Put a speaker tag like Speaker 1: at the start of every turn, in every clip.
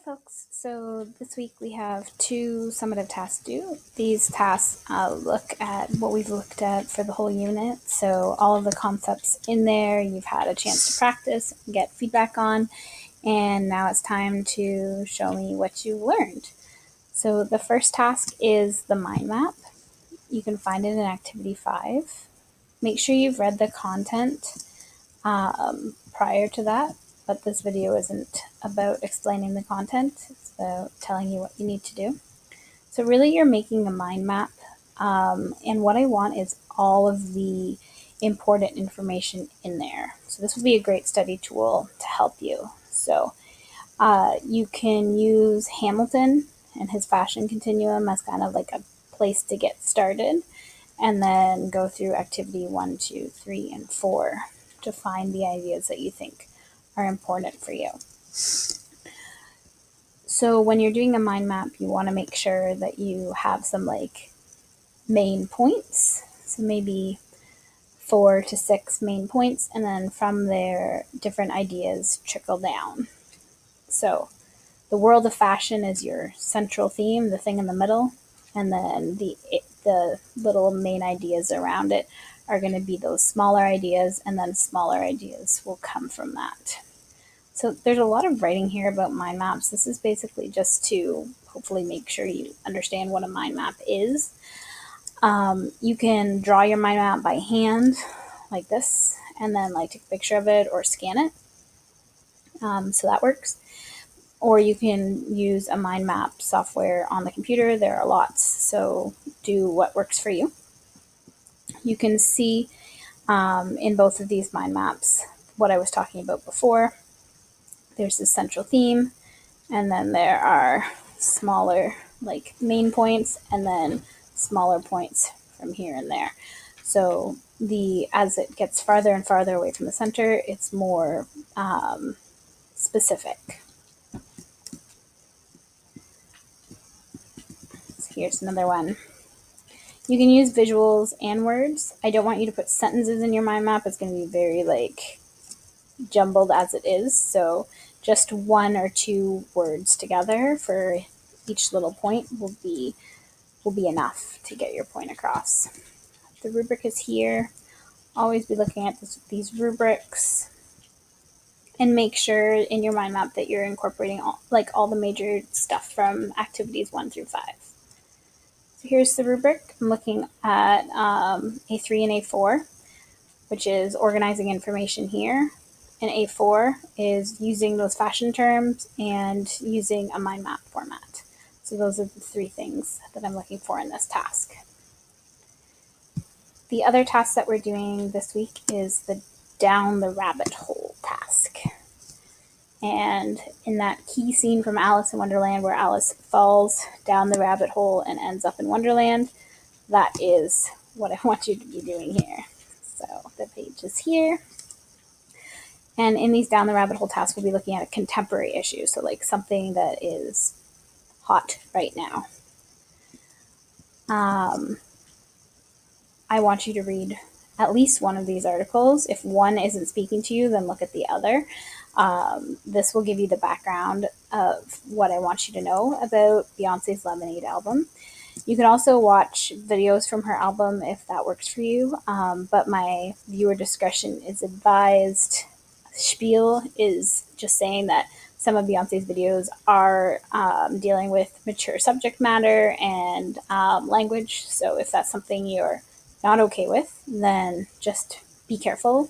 Speaker 1: folks, so this week we have two summative tasks due. These tasks look at what we've looked at for the whole unit, so all of the concepts in there you've had a chance to practice, get feedback on, and now it's time to show me what you learned. So the first task is the mind map. You can find it in Activity 5. Make sure you've read the content prior to that, but this video isn't about explaining the content, it's about telling you what you need to do. So really you're making a mind map, and what I want is all of the important information in there. So this would be a great study tool to help you. So you can use Hamilton and his fashion continuum as kind of like a place to get started, and then go through activity 1, 2, 3, and 4 to find the ideas that you think are important for you. So when you're doing a mind map, you want to make sure that you have some like main points. So maybe 4 to 6 main points, and then from there, different ideas trickle down. So the world of fashion is your central theme, the thing in the middle, and then the little main ideas around it are going to be those smaller ideas, and then smaller ideas will come from that. So there's a lot of writing here about mind maps. This is basically just to hopefully make sure you understand what a mind map is. You can draw your mind map by hand like this, and then like take a picture of it or scan it. So that works. Or you can use a mind map software on the computer. There are lots, so do what works for you. You can see in both of these mind maps what I was talking about before. There's this central theme, and then there are smaller like main points, and then smaller points from here and there. So as it gets farther and farther away from the center, it's more specific. So here's another one. You can use visuals and words. I don't want you to put sentences in your mind map. It's going to be very like jumbled as it is. So just 1 or 2 words together for each little point will be enough to get your point across. The rubric is here. Always be looking at these rubrics, and make sure in your mind map that you're incorporating all the major stuff from activities 1 through 5. So here's the rubric. I'm looking at A3 and A4, which is organizing information here. And A4 is using those fashion terms and using a mind map format. So those are the 3 things that I'm looking for in this task. The other task that we're doing this week is the down the rabbit hole task. And in that key scene from Alice in Wonderland where Alice falls down the rabbit hole and ends up in Wonderland, that is what I want you to be doing here. So the page is here. And in these down the rabbit hole tasks, we'll be looking at a contemporary issue. So like something that is hot right now. I want you to read at least one of these articles. If one isn't speaking to you, then look at the other. This will give you the background of what I want you to know about Beyonce's Lemonade album. You can also watch videos from her album if that works for you, but my viewer discretion is advised. Spiel is just saying that some of Beyonce's videos are dealing with mature subject matter and language, so if that's something you're not okay with, then just be careful.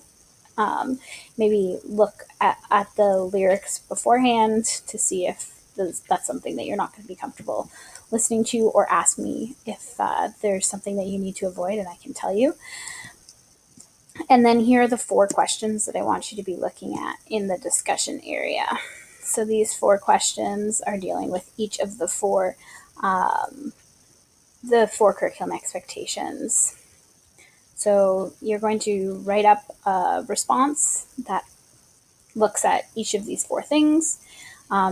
Speaker 1: Maybe look at the lyrics beforehand to see if that's something that you're not going to be comfortable listening to, or ask me if there's something that you need to avoid, and I can tell you. And then here are the 4 questions that I want you to be looking at in the discussion area. So these 4 questions are dealing with each of the 4 curriculum expectations. So you're going to write up a response that looks at each of these 4 things.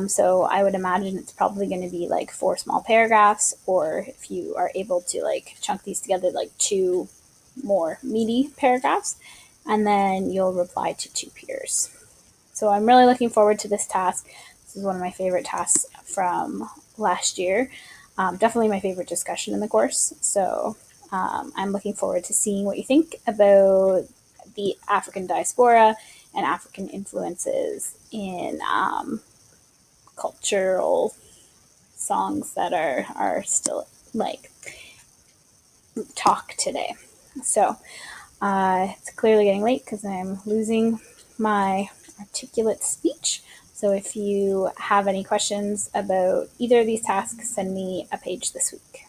Speaker 1: So I would imagine it's probably going to be like 4 small paragraphs, or if you are able to like chunk these together, like 2 more meaty paragraphs, and then you'll reply to 2 peers. So I'm really looking forward to this task. This This is one of my favorite tasks from last year. Definitely my favorite discussion in the course. So I'm looking forward to seeing what you think about the African diaspora and African influences in cultural songs that are still like talk today. So it's clearly getting late because I'm losing my articulate speech. So if you have any questions about either of these tasks, send me a page this week.